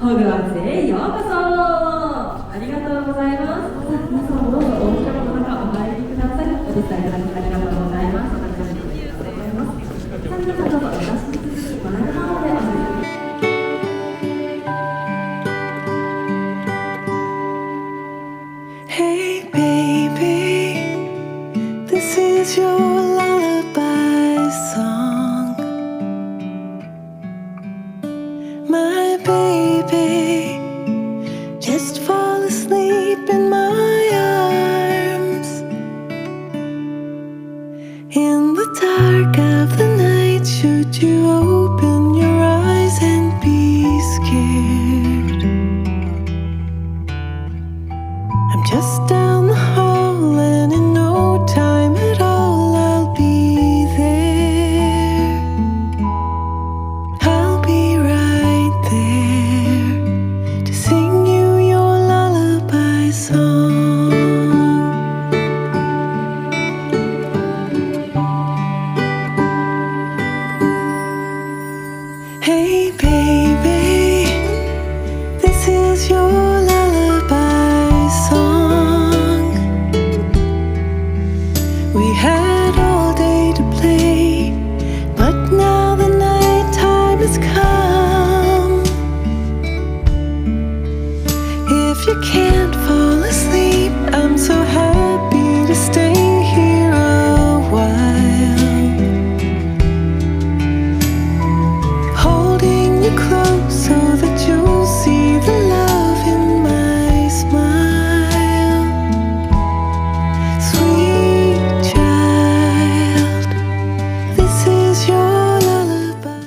ホグワーツへようこそ。ありがとうございます。皆さんもどうぞお家の中お入りください。お手伝いいただきありがとうございます。皆さんどうぞお出しに続きご覧の方でお願いします。Hey baby, this is your lullaby song. My baby, just fall asleep in my arms. In the dark of the night, should you open your eyes and be scared? I'm just down the hall and in no time at all I'll be there. I'll be right there to sing you your lullaby song. Hey baby, this is your lullaby song. We had all day to play, but now the night time has come. If you can't fall asleep, I'm so happy to stay here a while, holding you close so that you'll see the love in my smile. Sweet child, this is your lullaby.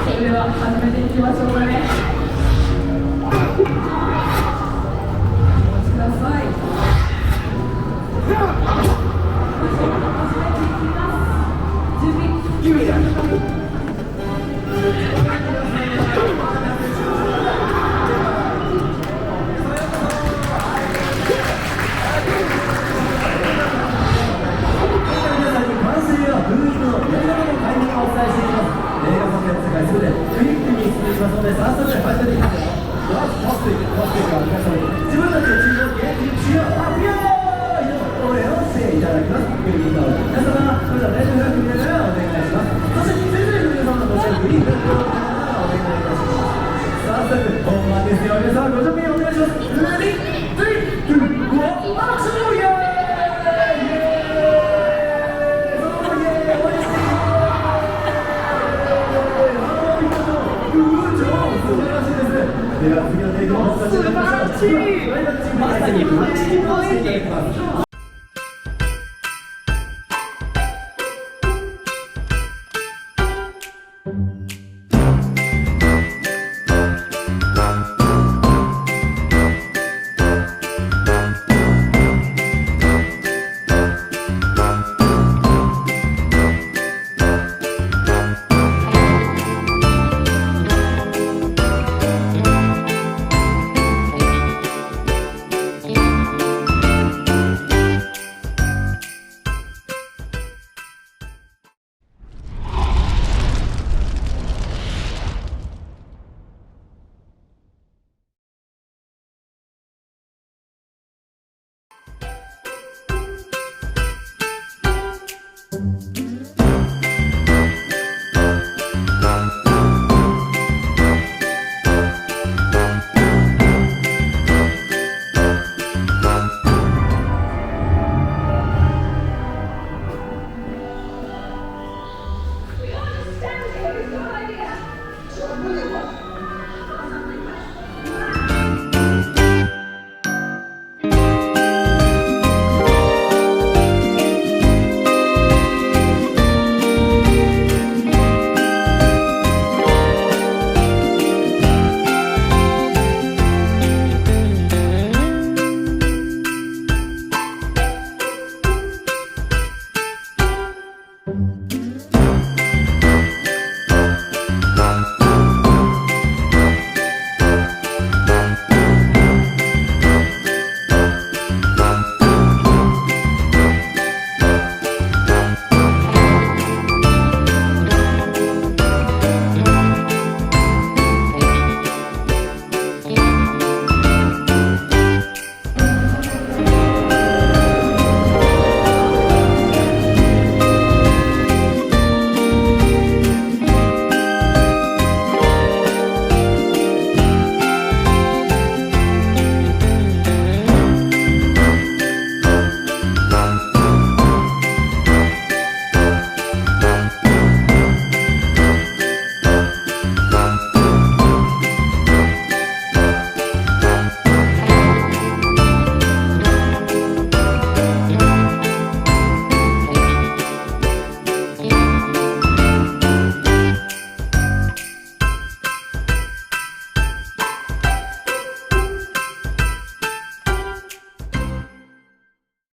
それでは始めていきましょうかね。お待ちください。準備。では次のテイクをお伝えしましょう。まさにマッチングをしていただきます。